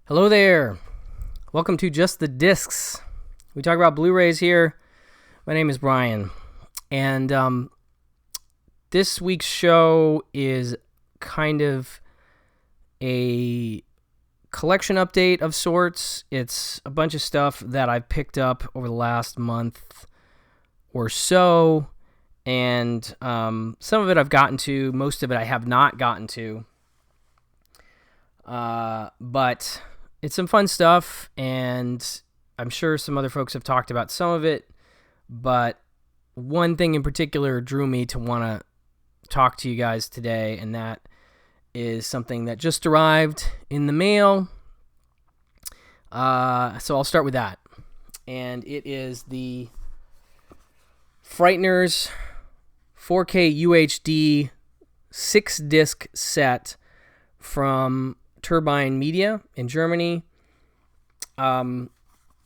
Hello there. Welcome to Just the Discs. We talk about Blu-rays here. My name is Brian. And this week's show is kind of a collection update of sorts. It's a bunch of stuff that I've picked up over the last month or so. And some of it I've gotten to. Most of it I have not gotten to. But it's some fun stuff, and I'm sure some other folks have talked about some of it, but one thing in particular drew me to want to talk to you guys today, and that is something that just arrived in the mail. So I'll start with that, and it is the FRIGHTENERS 4K UHD 6-disc set from Turbine Media in Germany.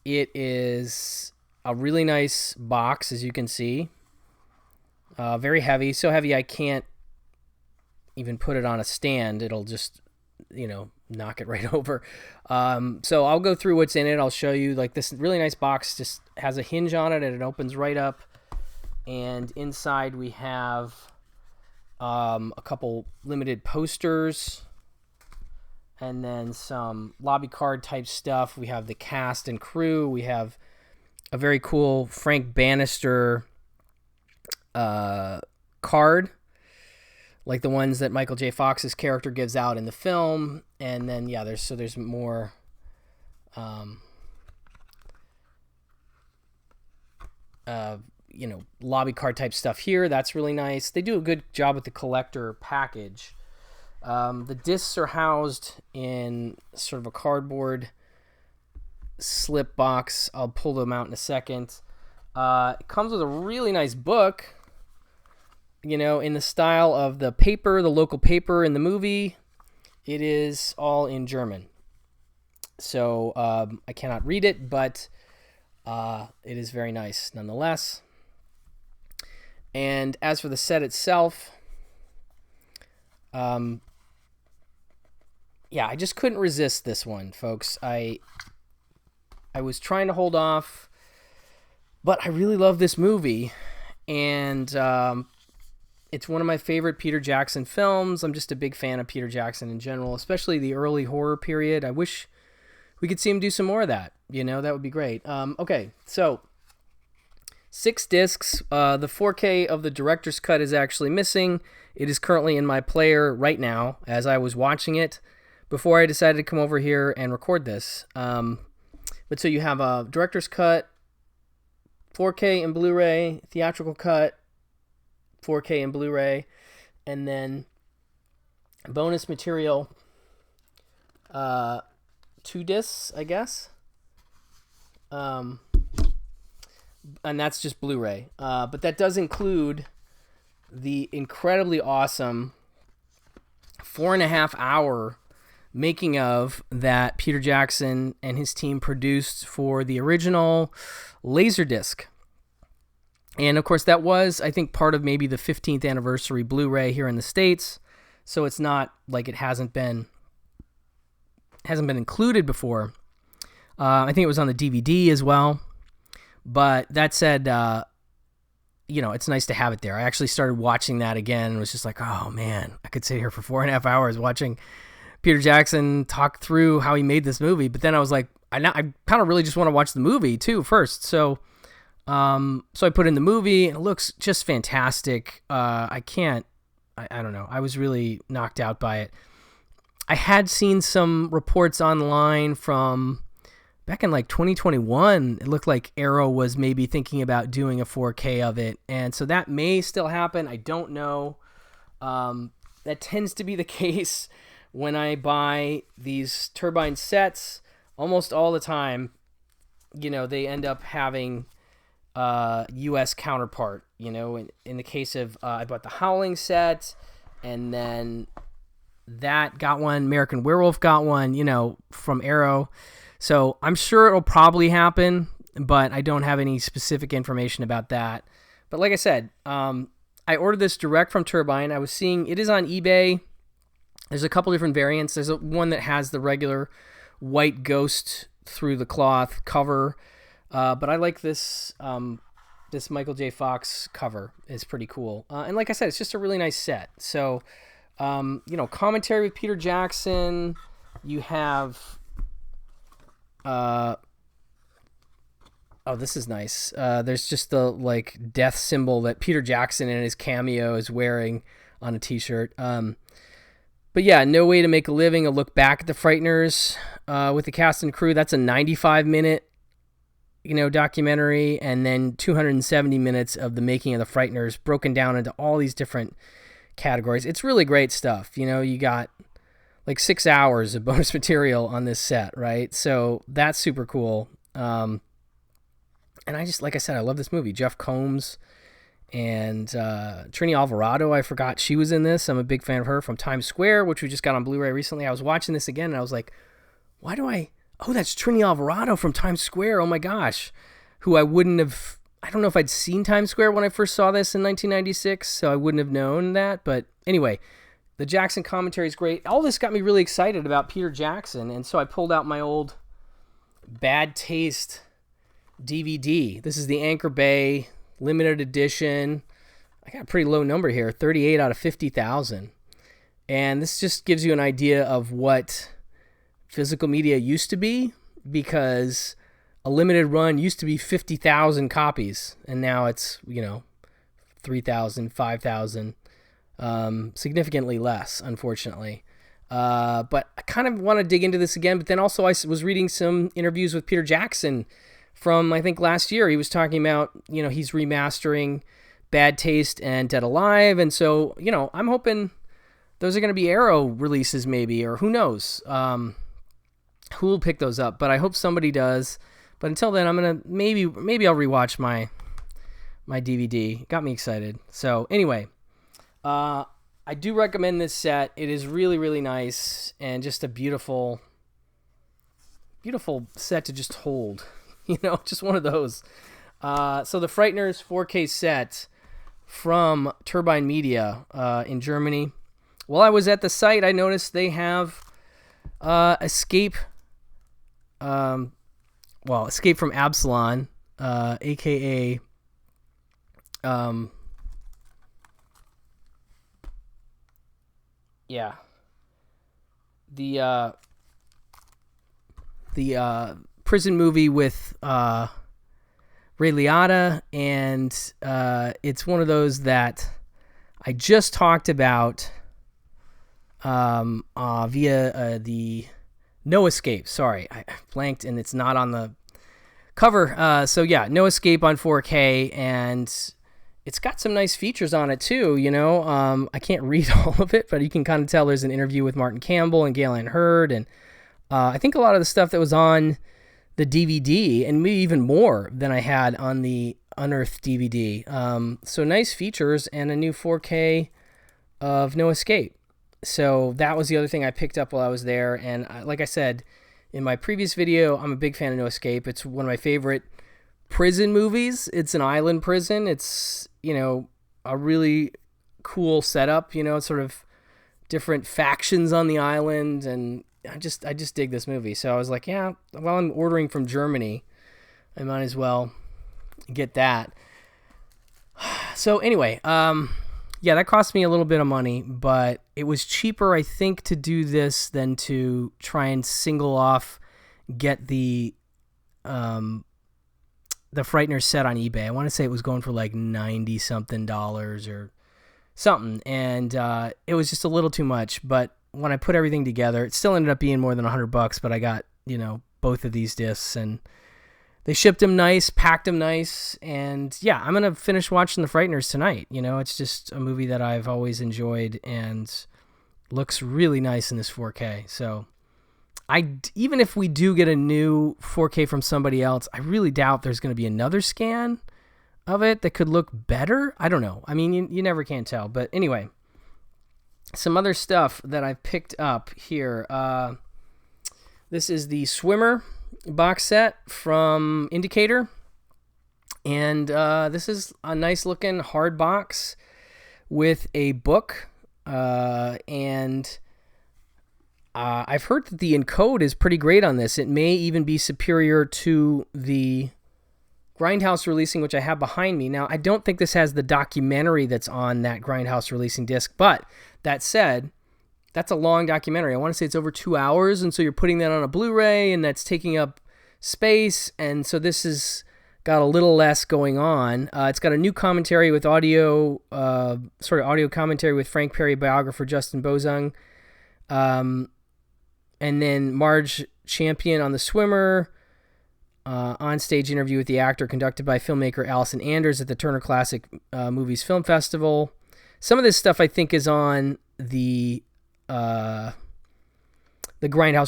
It is a really nice box, as you can see. Very heavy, so heavy I can't even put it on a stand. It'll just, knock it right over. So I'll go through what's in it. I'll show you. Like, this really nice box just has a hinge on it, and it opens right up. And inside we have a couple limited posters, and then some lobby card type stuff. We have the cast and crew. We have a very cool Frank Bannister card, like the ones that Michael J. Fox's character gives out in the film. And then there's more lobby card type stuff here. That's really nice. They do a good job with the collector package. The discs are housed in sort of a cardboard slip box. I'll pull them out in a second. It comes with a really nice book, in the style of the paper, the local paper in the movie. It is all in German. So I cannot read it, but it is very nice nonetheless. And as for the set itself, I just couldn't resist this one, folks. I was trying to hold off, but I really love this movie, and it's one of my favorite Peter Jackson films. I'm just a big fan of Peter Jackson in general, especially the early horror period. I wish we could see him do some more of that. That would be great. Okay, so 6 discs. The 4K of the director's cut is actually missing. It is currently in my player right now as I was watching it before I decided to come over here and record this. But so you have a director's cut, 4K and Blu-ray, theatrical cut, 4K and Blu-ray, and then bonus material, 2 discs, I guess. And that's just Blu-ray. But that does include the incredibly awesome 4.5 hour making of that Peter Jackson and his team produced for the original Laserdisc. And of course that was, I think, part of maybe the 15th anniversary Blu-ray here in the States. So it's not like it hasn't been included before. I think it was on the DVD as well. But that said, it's nice to have it there. I actually started watching that again and was just like, oh man, I could sit here for 4.5 hours watching Peter Jackson talk through how he made this movie. But then I was like, I kind of really just want to watch the movie too first. So I put in the movie, and it looks just fantastic. I don't know. I was really knocked out by it. I had seen some reports online from back in like 2021. It looked like Arrow was maybe thinking about doing a 4K of it. And so that may still happen. I don't know. That tends to be the case when I buy these Turbine sets. Almost all the time, they end up having U.S. counterpart. In the case of I bought the Howling set, and then that got one. American Werewolf got one, from Arrow. So I'm sure it'll probably happen, but I don't have any specific information about that. But like I said, I ordered this direct from Turbine. I was seeing it is on eBay. There's a couple different variants. There's one that has the regular white ghost through the cloth cover. But I like this this Michael J. Fox cover is pretty cool. And like I said, it's just a really nice set. So, commentary with Peter Jackson. You have... this is nice. There's just the death symbol that Peter Jackson in his cameo is wearing on a t-shirt. But yeah, No Way to Make a Living, a look back at the Frighteners with the cast and crew. That's a 95-minute documentary, and then 270 minutes of the making of the Frighteners broken down into all these different categories. It's really great stuff. You got 6 hours of bonus material on this set, right? So that's super cool. And I just, like I said, I love this movie. Jeff Combs and Trini Alvarado, I forgot she was in this. I'm a big fan of her from Times Square, which we just got on Blu-ray recently. I was watching this again, and I was like, oh, that's Trini Alvarado from Times Square. Oh my gosh. Who I don't know if I'd seen Times Square when I first saw this in 1996, so I wouldn't have known that. But anyway, the Jackson commentary is great. All this got me really excited about Peter Jackson, and so I pulled out my old Bad Taste DVD. This is the Anchor Bay limited edition. I got a pretty low number here, 38 out of 50,000. And this just gives you an idea of what physical media used to be, because a limited run used to be 50,000 copies, and now it's 3,000, 5,000, significantly less, unfortunately. But I kind of want to dig into this again. But then also I was reading some interviews with Peter Jackson from, I think, last year. He was talking about he's remastering Bad Taste and Dead Alive, and so I'm hoping those are going to be Arrow releases, maybe, or who knows. Who will pick those up, but I hope somebody does. But until then, I'm gonna maybe I'll rewatch my DVD. Got me excited. So anyway, I do recommend this set. It is really, really nice, and just a beautiful set to just hold. Just one of those. So the Frighteners 4K set from Turbine Media in Germany. While I was at the site, I noticed they have Escape from Absalon, aka the prison movie with Ray Liotta, and it's one of those that I just talked about via the No Escape. Sorry, I blanked, and it's not on the cover. So yeah, No Escape on 4K, and it's got some nice features on it too. I can't read all of it, but you can kind of tell there's an interview with Martin Campbell and Galen Hurd, and I think a lot of the stuff that was on the DVD, and maybe even more than I had on the Unearthed DVD. So nice features and a new 4K of No Escape. So that was the other thing I picked up while I was there. And like I said in my previous video, I'm a big fan of No Escape. It's one of my favorite prison movies. It's an island prison. It's, a really cool setup, sort of different factions on the island. And I just dig this movie. So I was like, yeah, while I'm ordering from Germany, I might as well get that. So anyway, yeah, that cost me a little bit of money, but it was cheaper, I think, to do this than to try and single off get the Frighteners set on eBay. I want to say it was going for like $90-something or something, and it was just a little too much. But when I put everything together, it still ended up being more than $100. But I got both of these discs, and they shipped them nice, packed them nice, and yeah, I'm gonna finish watching the Frighteners tonight. It's just a movie that I've always enjoyed and looks really nice in this 4K. So even if we do get a new 4K from somebody else, I really doubt there's going to be another scan of it that could look better. I don't know. I mean, you never can tell. But anyway, some other stuff that I've picked up here. This is the Swimmer box set from Indicator. And this is a nice looking hard box with a book. And I've heard that the encode is pretty great on this. It may even be superior to the Grindhouse releasing, which I have behind me. Now, I don't think this has the documentary that's on that Grindhouse releasing disc, but that said, that's a long documentary. I want to say it's over 2 hours, and so you're putting that on a Blu-ray, and that's taking up space, and so this has got a little less going on. It's got a new commentary with audio commentary with Frank Perry biographer Justin Bozung, and then Marge Champion on The Swimmer, on-stage interview with the actor conducted by filmmaker Allison Anders at the Turner Classic Movies Film Festival. Some of this stuff I think is on the Grindhouse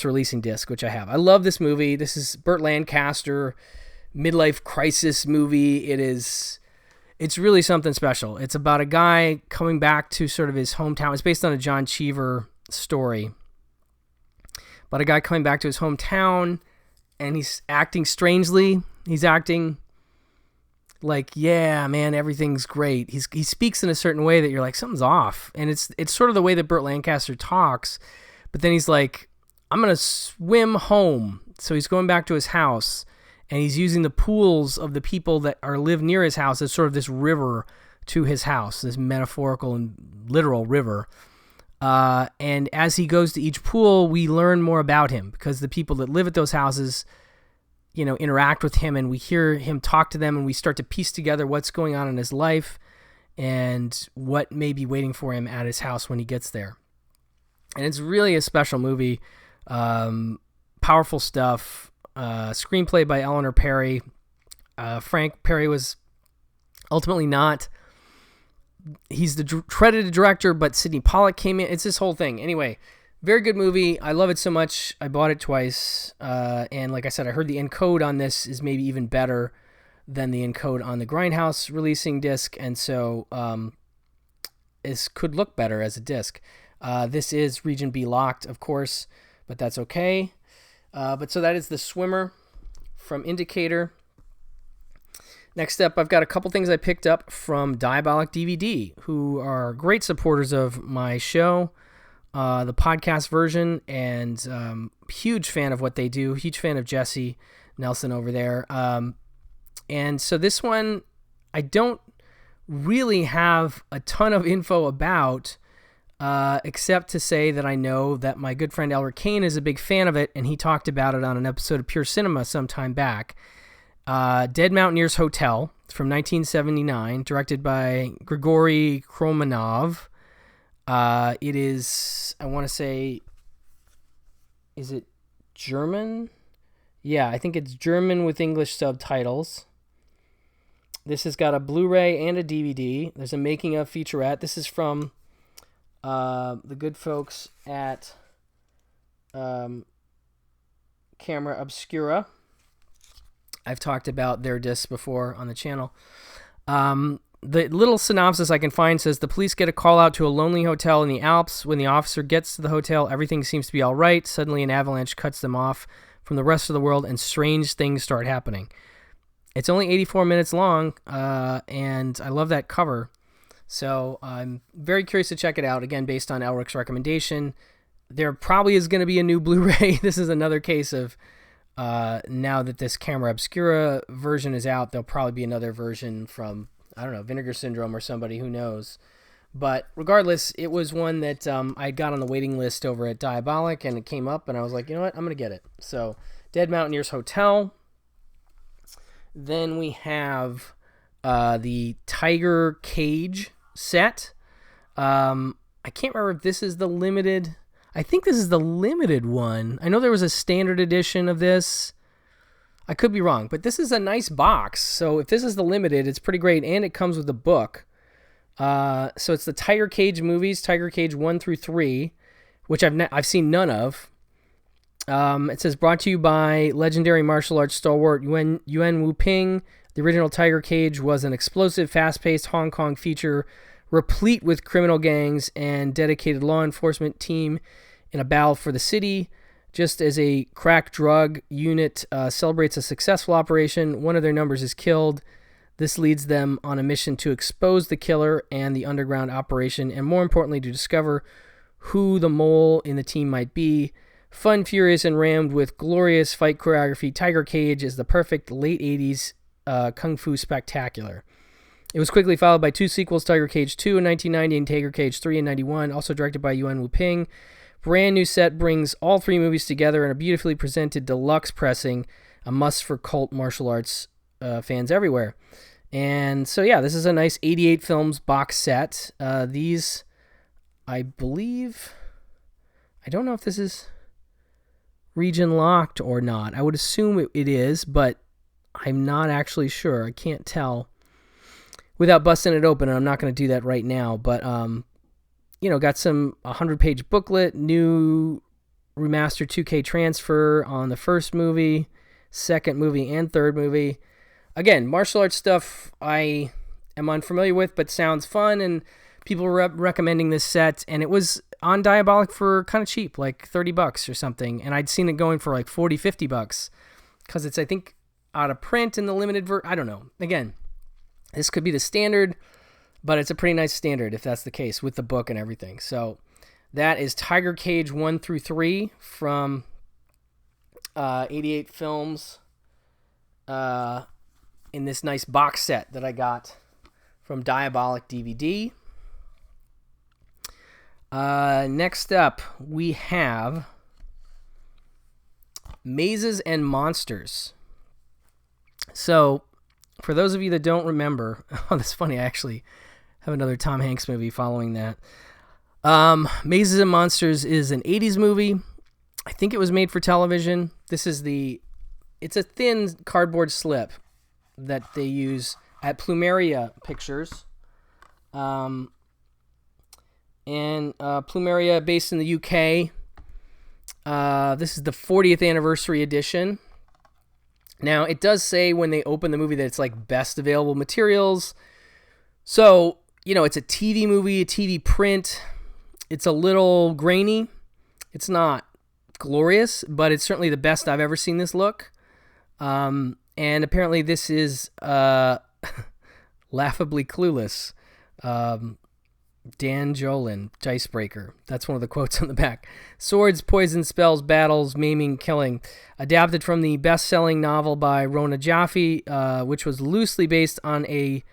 releasing disc, which I have. I love this movie. This is Burt Lancaster, midlife crisis movie. It's really something special. It's about a guy coming back to sort of his hometown. It's based on a John Cheever story. About a guy coming back to his hometown, and he's acting strangely. He's acting like, yeah, man, everything's great. He speaks in a certain way that you're like, something's off. And it's sort of the way that Burt Lancaster talks. But then he's like, I'm going to swim home. So he's going back to his house, and he's using the pools of the people that live near his house as sort of this river to his house, this metaphorical and literal river. And as he goes to each pool, we learn more about him because the people that live at those houses, interact with him, and we hear him talk to them, and we start to piece together what's going on in his life and what may be waiting for him at his house when he gets there. And it's really a special movie. Powerful stuff. Screenplay by Eleanor Perry. Frank Perry was ultimately not. He's the credited director, but Sidney Pollack came in. It's this whole thing. Anyway, very good movie. I love it so much. I bought it twice. And like I said, I heard the encode on this is maybe even better than the encode on the Grindhouse releasing disc. And so this could look better as a disc. This is Region B locked, of course, but that's okay. But so that is The Swimmer from Indicator. Next up, I've got a couple things I picked up from Diabolic DVD, who are great supporters of my show, the podcast version, and huge fan of what they do. Huge fan of Jesse Nelson over there. And so this one, I don't really have a ton of info about, except to say that I know that my good friend Elric Kane is a big fan of it, and he talked about it on an episode of Pure Cinema some time back. Dead Mountaineers Hotel from 1979, directed by Grigory Kromanov. It is, I want to say, is it German? Yeah, I think it's German with English subtitles. This has got a Blu-ray and a DVD. There's a making of featurette. This is from the good folks at Camera Obscura. I've talked about their discs before on the channel. The little synopsis I can find says the police get a call out to a lonely hotel in the Alps. When the officer gets to the hotel, everything seems to be all right. Suddenly an avalanche cuts them off from the rest of the world, and strange things start happening. It's only 84 minutes long, and I love that cover. So I'm very curious to check it out, again, based on Elric's recommendation. There probably is going to be a new Blu-ray. This is another case of now that this Camera Obscura version is out, there'll probably be another version from, I don't know, Vinegar Syndrome or somebody, who knows. But regardless, it was one that I got on the waiting list over at Diabolic, and it came up, and I was like, you know what, I'm going to get it. So, Dead Mountaineers Hotel. Then we have the Tiger Cage set. I can't remember if this is the limited. I think this is the limited one. I know there was a standard edition of this. I could be wrong, but this is a nice box. So if this is the limited, it's pretty great, and it comes with a book. So it's the Tiger Cage movies, Tiger Cage 1 through 3, which I've seen none of. It says brought to you by legendary martial arts stalwart Yuen Wu-ping. The original Tiger Cage was an explosive, fast-paced Hong Kong feature replete with criminal gangs and dedicated law enforcement team in a battle for the city. Just as a crack drug unit celebrates a successful operation, one of their numbers is killed. This leads them on a mission to expose the killer and the underground operation, and more importantly, to discover who the mole in the team might be. Fun, furious, and rammed with glorious fight choreography, Tiger Cage is the perfect late 80s kung fu spectacular. It was quickly followed by 2 sequels, Tiger Cage 2 in 1990 and Tiger Cage 3 in 91, also directed by Yuan Wu-ping. Brand new set brings all 3 movies together in a beautifully presented deluxe pressing, a must for cult martial arts fans everywhere. And so, yeah, this is a nice 88 films box set. These, I believe, I don't know if this is region locked or not. I would assume it is, but I'm not actually sure. I can't tell without busting it open, and I'm not going to do that right now. But, got some 100-page booklet, new remastered 2K transfer on the first movie, second movie, and third movie. Again, martial arts stuff I am unfamiliar with, but sounds fun, and people were recommending this set, and it was on Diabolic for kind of cheap, like $30 or something, and I'd seen it going for like $40, $50, because it's, I think, out of print in the limited I don't know. Again, this could be the standard, but it's a pretty nice standard if that's the case with the book and everything. So that is Tiger Cage 1 through 3 from 88 films in this nice box set that I got from Diabolic DVD. Next up, we have Mazes and Monsters. So, for those of you that don't remember, oh, that's funny, I actually have another Tom Hanks movie following that. Mazes and Monsters is an 80s movie. I think it was made for television. This is it's a thin cardboard slip that they use at Plumeria Pictures. And Plumeria, based in the UK. This is the 40th anniversary edition. Now, it does say when they open the movie that it's like best available materials. So, it's a TV movie, a TV print. It's a little grainy. It's not glorious, but it's certainly the best I've ever seen this look. And apparently this is laughably clueless. Dan Jolin, Dicebreaker. That's one of the quotes on the back. Swords, poison, spells, battles, maiming, killing. Adapted from the best-selling novel by Rona Jaffe, which was loosely based on a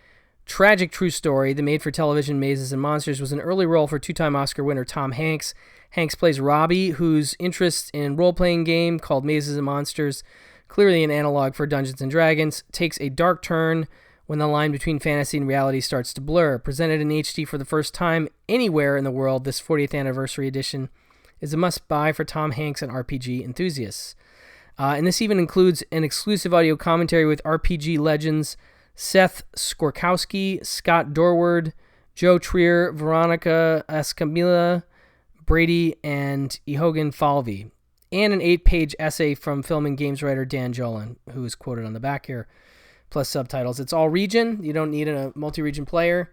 tragic true story. The made-for-television Mazes and Monsters was an early role for two-time Oscar winner Tom Hanks. Hanks plays Robbie, whose interest in role-playing game called Mazes and Monsters, clearly an analog for Dungeons & Dragons, takes a dark turn when the line between fantasy and reality starts to blur. Presented in HD for the first time anywhere in the world, this 40th anniversary edition is a must-buy for Tom Hanks and RPG enthusiasts. And this even includes an exclusive audio commentary with RPG legends Seth Skorkowski, Scott Dorward, Joe Trier, Veronica Escamilla, Brady, and Ehogan Falvey, and an 8-page essay from film and games writer Dan Jolin, who is quoted on the back here, plus subtitles. It's all region. You don't need a multi-region player.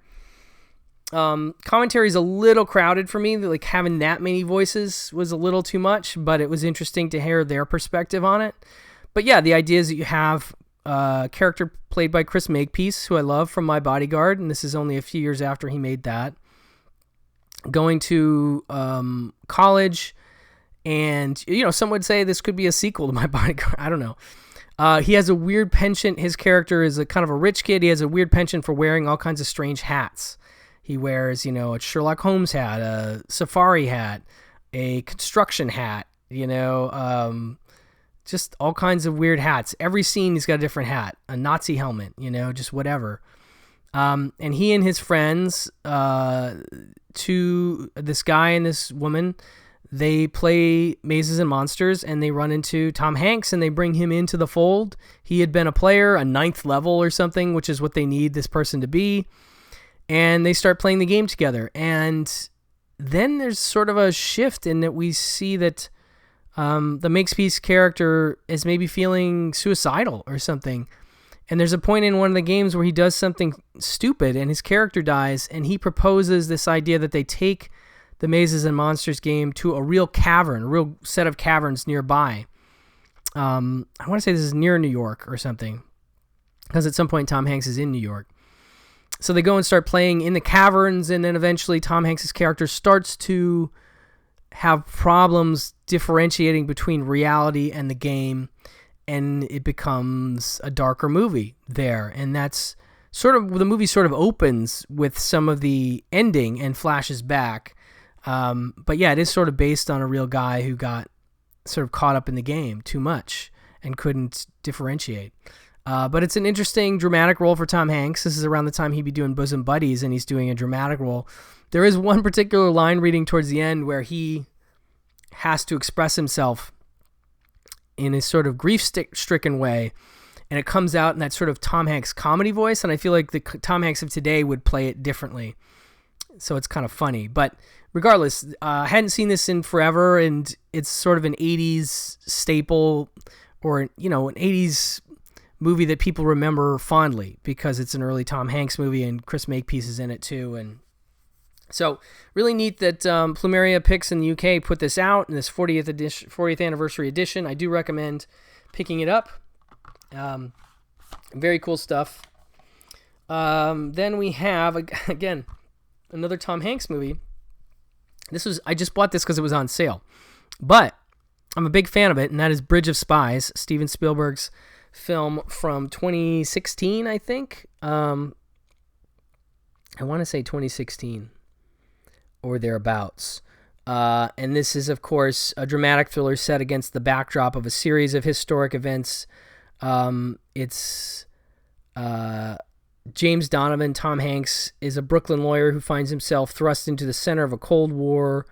Commentary is a little crowded for me. Like, having that many voices was a little too much, but it was interesting to hear their perspective on it. But yeah, the idea is that you have a character played by Chris Makepeace, who I love from My Bodyguard, and this is only a few years after he made that, going to college, and some would say this could be a sequel to My Bodyguard. I don't know. He has a weird penchant. His character is a kind of a rich kid. He has a weird penchant for wearing all kinds of strange hats. He wears, a Sherlock Holmes hat, a safari hat, a construction hat, just all kinds of weird hats. Every scene he's got a different hat, a Nazi helmet, just whatever. And he and his friends, this guy and this woman, they play Mazes and Monsters, and they run into Tom Hanks, and they bring him into the fold. He had been a player, a 9th level or something, which is what they need this person to be. And they start playing the game together. And then there's sort of a shift in that we see that the Makepeace character is maybe feeling suicidal or something. And there's a point in one of the games where he does something stupid, and his character dies, and he proposes this idea that they take the Mazes and Monsters game to a real cavern, a real set of caverns nearby. I want to say this is near New York or something, because at some point Tom Hanks is in New York. So they go and start playing in the caverns, and then eventually Tom Hanks' character starts to have problems differentiating between reality and the game, and it becomes a darker movie there. And that's sort of, the movie sort of opens with some of the ending and flashes back. But yeah, it is sort of based on a real guy who got sort of caught up in the game too much and couldn't differentiate. But it's an interesting dramatic role for Tom Hanks. This is around the time he'd be doing Bosom Buddies, and he's doing a dramatic role. There is one particular line reading towards the end where he has to express himself in a sort of grief-stricken way, and it comes out in that sort of Tom Hanks comedy voice, and I feel like the Tom Hanks of today would play it differently. So it's kind of funny. But regardless, I hadn't seen this in forever, and it's sort of an 80s staple, or, you know, an 80s movie that people remember fondly because it's an early Tom Hanks movie, and Chris Makepeace is in it too. And so really neat that Plumeria Picks in the UK put this out in this 40th anniversary edition. I do recommend picking it up. Very cool stuff. Then we have, again, another Tom Hanks movie. I just bought this because it was on sale, but I'm a big fan of it, and that is Bridge of Spies, Steven Spielberg's film from 2016, I think. I want to say 2016 or thereabouts. And this is, of course, a dramatic thriller set against the backdrop of a series of historic events. It's James Donovan, Tom Hanks, is a Brooklyn lawyer who finds himself thrust into the center of a Cold War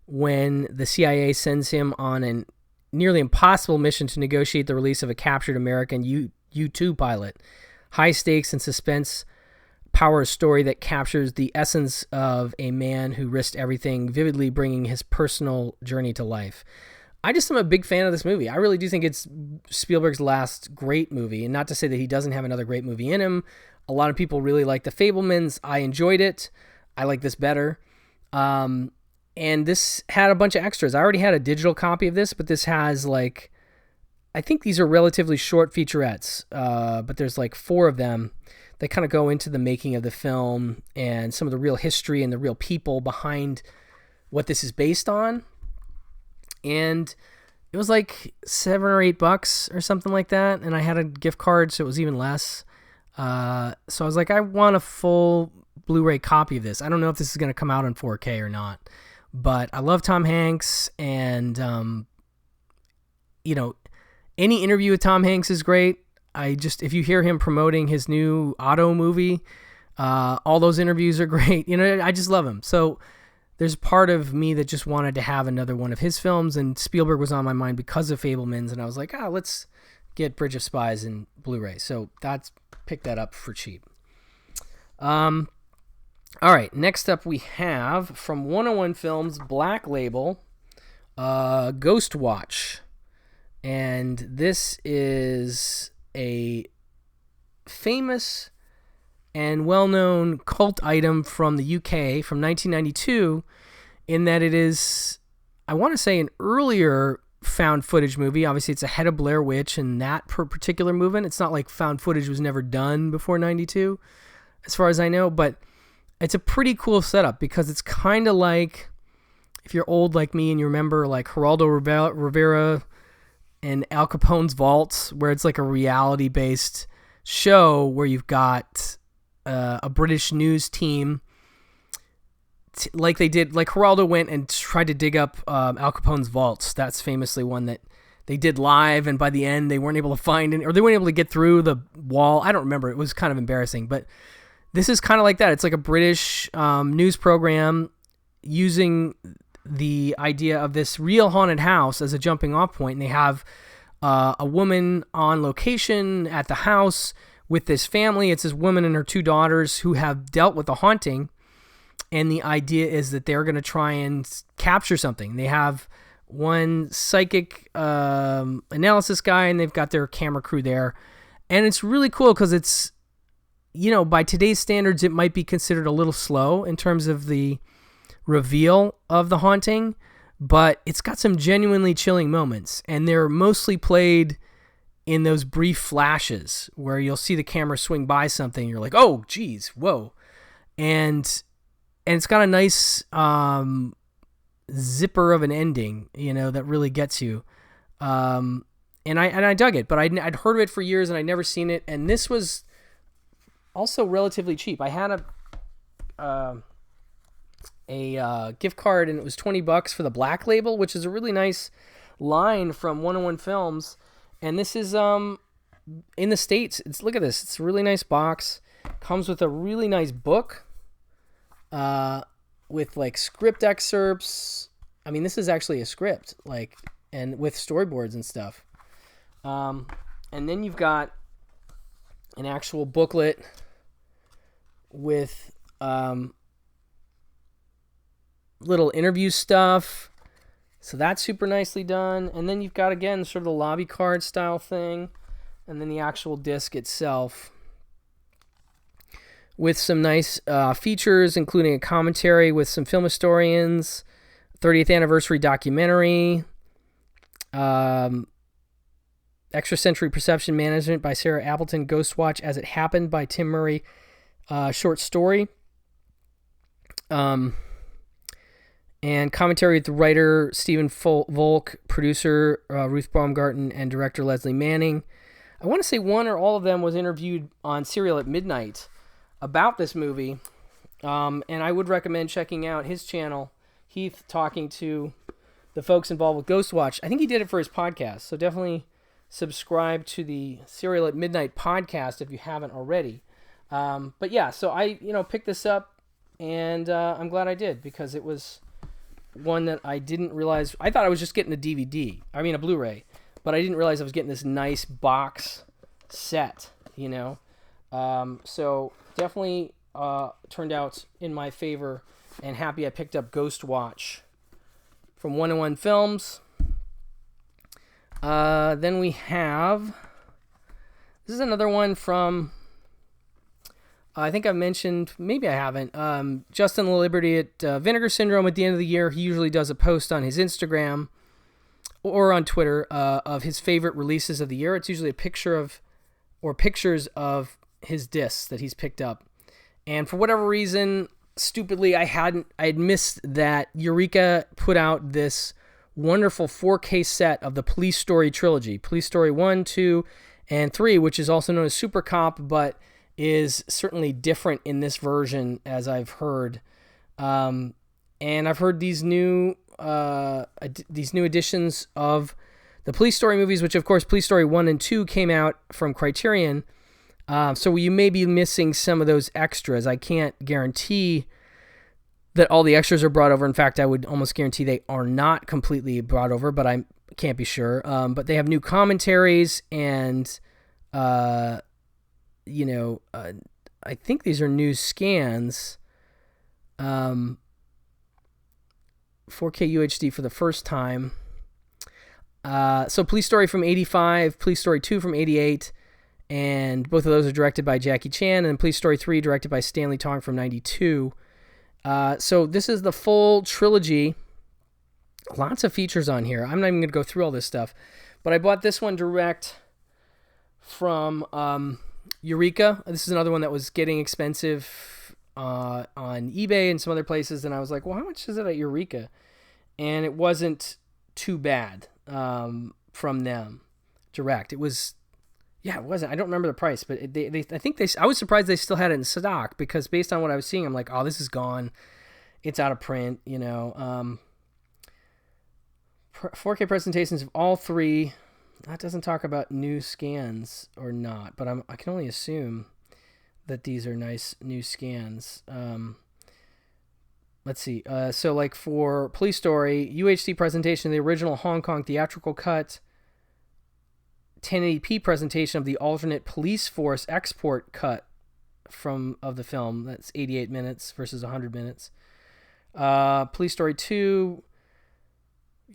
when the CIA sends him on an nearly impossible mission to negotiate the release of a captured American U-2 pilot. High stakes and suspense power a story that captures the essence of a man who risked everything, vividly bringing his personal journey to life. I just am a big fan of this movie. I really do think it's Spielberg's last great movie, and not to say that he doesn't have another great movie in him. A lot of people really like The Fabelmans. I enjoyed it. I like this better. And this had a bunch of extras. I already had a digital copy of this, but this has I think these are relatively short featurettes, but there's 4 of them that kind of go into the making of the film and some of the real history and the real people behind what this is based on. And it was $7 or $8 or something like that. And I had a gift card, so it was even less. So I was like, I want a full Blu-ray copy of this. I don't know if this is going to come out in 4K or not, but I love Tom Hanks, and, any interview with Tom Hanks is great. If you hear him promoting his new Auto movie, all those interviews are great. I just love him. So there's part of me that just wanted to have another one of his films, and Spielberg was on my mind because of Fabelmans, and I was like, let's get Bridge of Spies in Blu-ray. So picked that up for cheap. All right, next up we have from 101 Films, Black Label, Ghost Watch. And this is a famous and well-known cult item from the UK from 1992, in that it is, I want to say, an earlier found footage movie. Obviously, it's ahead of Blair Witch and that particular movement. It's not like found footage was never done before 92, as far as I know, but it's a pretty cool setup because it's kind of like, if you're old like me and you remember Geraldo Rivera and Al Capone's Vaults, where it's like a reality-based show where you've got a British news team, like Geraldo went and tried to dig up Al Capone's vaults. That's famously one that they did live, and by the end they weren't able to find it, or they weren't able to get through the wall. I don't remember. It was kind of embarrassing, but this is kind of like that. It's like a British news program using the idea of this real haunted house as a jumping off point, and they have a woman on location at the house with this family. It's this woman and her 2 daughters who have dealt with a haunting, and the idea is that they're going to try and capture something. They have one psychic analysis guy, and they've got their camera crew there, and it's really cool because it's, by today's standards, it might be considered a little slow in terms of the reveal of the haunting, but it's got some genuinely chilling moments, and they're mostly played in those brief flashes where you'll see the camera swing by something, and you're like, oh, geez, whoa. And it's got a nice zipper of an ending, that really gets you. And I dug it, but I'd heard of it for years and I'd never seen it. And this was also relatively cheap. I had a gift card and it was $20 for the Black Label, which is a really nice line from 101 Films. And this is in the States. Look at this. It's a really nice box. Comes with a really nice book with like script excerpts. I mean, this is actually a script, and with storyboards and stuff. And then you've got an actual booklet with little interview stuff. So that's super nicely done. And then you've got, again, sort of the lobby card style thing. And then the actual disc itself with some nice features, including a commentary with some film historians, 30th anniversary documentary, Extrasensory Perception Management by Sarah Appleton, Ghostwatch As It Happened by Tim Murray, short story, and commentary with the writer Stephen Volk, producer Ruth Baumgarten, and director Leslie Manning. I want to say one or all of them was interviewed on Serial at Midnight about this movie, and I would recommend checking out his channel, Heath, talking to the folks involved with Ghostwatch. I think he did it for his podcast, so definitely subscribe to the Serial at Midnight podcast if you haven't already. But yeah, so I picked this up, and I'm glad I did, because it was one that I didn't realize. I thought I was just getting a Blu-ray, but I didn't realize I was getting this nice box set, So definitely turned out in my favor, and happy I picked up Ghostwatch from 101 Films. Then we have, this is another one from, I think I've mentioned, maybe I haven't, Justin Liberty at Vinegar Syndrome. At the end of the year, he usually does a post on his Instagram or on Twitter of his favorite releases of the year. It's usually a picture of, or pictures of his discs that he's picked up. And for whatever reason, stupidly, I had missed that Eureka put out this wonderful 4K set of the Police Story trilogy, Police Story 1, 2, and 3, which is also known as Super Cop, but is certainly different in this version, as I've heard. And I've heard these new editions of the Police Story movies, which of course Police Story 1 and 2 came out from Criterion. So you may be missing some of those extras. I can't guarantee that all the extras are brought over. In fact, I would almost guarantee they are not completely brought over, but I can't be sure. But they have new commentaries, and I think these are new scans. 4K UHD for the first time. So Police Story from 85, Police Story 2 from 88, and both of those are directed by Jackie Chan, and Police Story 3 directed by Stanley Tong from 92. So this is the full trilogy. Lots of features on here. I'm not even going to go through all this stuff, but I bought this one direct from Eureka. This is another one that was getting expensive on eBay and some other places, and I was like, well, how much is it at Eureka? And it wasn't too bad from them direct. It was, it wasn't. I don't remember the price, but I was surprised they still had it in stock, because based on what I was seeing, I'm like, oh, this is gone. It's out of print, 4K presentations of all three. That doesn't talk about new scans or not, but I can only assume that these are nice new scans. Let's see. So like for Police Story, UHD presentation of the original Hong Kong theatrical cut, 1080p presentation of the alternate Police Force export cut of the film. That's 88 minutes versus 100 minutes. Police Story 2,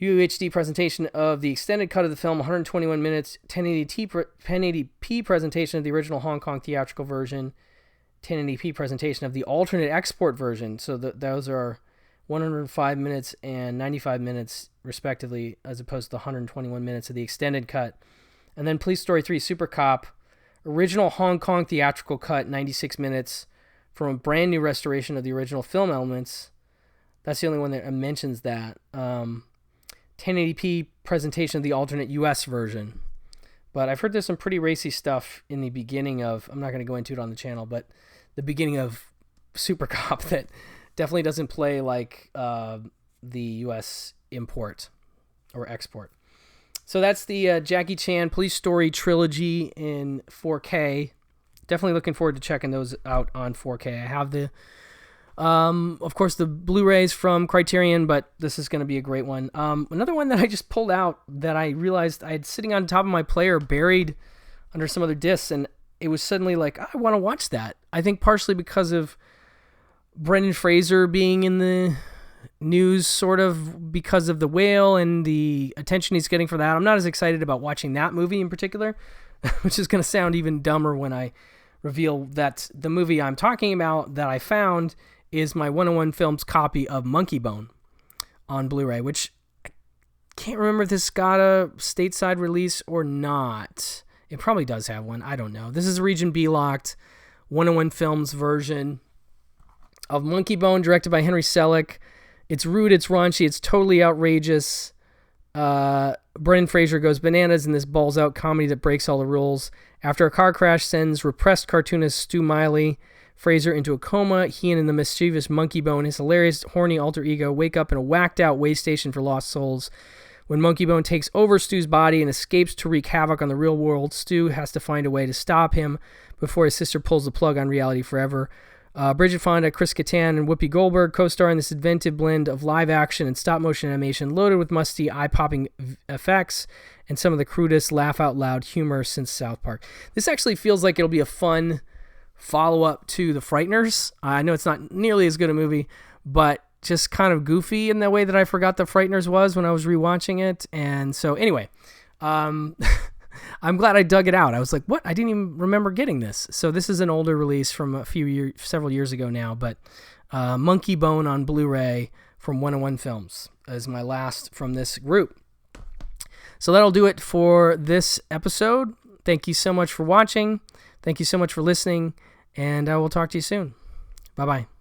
UHD presentation of the extended cut of the film, 121 minutes, 1080p presentation of the original Hong Kong theatrical version, 1080p presentation of the alternate export version. So those are 105 minutes and 95 minutes, respectively, as opposed to the 121 minutes of the extended cut. And then Police Story 3 Super Cop, original Hong Kong theatrical cut, 96 minutes, from a brand new restoration of the original film elements, That's the only one that mentions that. 1080p presentation of the alternate US version. But I've heard there's some pretty racy stuff in the beginning of, I'm not going to go into it on the channel, but the beginning of Super Cop that definitely doesn't play like the US import or export. So that's the Jackie Chan Police Story trilogy in 4K. Definitely looking forward to checking those out on 4K. I have the, of course, the Blu-rays from Criterion, but this is going to be a great one. Another one that I just pulled out that I realized I had sitting on top of my player buried under some other discs, and it was suddenly like, I want to watch that. I think partially because of Brendan Fraser being in the news, sort of because of The Whale and the attention he's getting for that. I'm not as excited about watching that movie in particular, which is going to sound even dumber when I reveal that the movie I'm talking about that I found is my 101 Films copy of Monkey Bone on Blu-ray, which I can't remember if this got a stateside release or not. It probably does have one. I don't know. This is Region B locked 101 Films version of Monkey Bone, directed by Henry Selick. It's rude, it's raunchy, it's totally outrageous. Brendan Fraser goes bananas in this balls-out comedy that breaks all the rules. After a car crash sends repressed cartoonist Stu Miley Fraser into a coma, he and the mischievous Monkey Bone, his hilarious, horny alter ego, wake up in a whacked-out way station for lost souls. When Monkey Bone takes over Stu's body and escapes to wreak havoc on the real world, Stu has to find a way to stop him before his sister pulls the plug on reality forever. Bridget Fonda, Chris Kattan, and Whoopi Goldberg co-star in this inventive blend of live action and stop-motion animation loaded with musty, eye-popping effects and some of the crudest laugh-out-loud humor since South Park. This actually feels like it'll be a fun follow-up to The Frighteners. I know it's not nearly as good a movie, but just kind of goofy in the way that I forgot The Frighteners was when I was rewatching it. And so anyway, I'm glad I dug it out. I was like, what? I didn't even remember getting this. So this is an older release from several years ago now, but Monkey Bone on Blu-ray from 101 Films is my last from this group. So that'll do it for this episode. Thank you so much for watching. Thank you so much for listening, and I will talk to you soon. Bye-bye.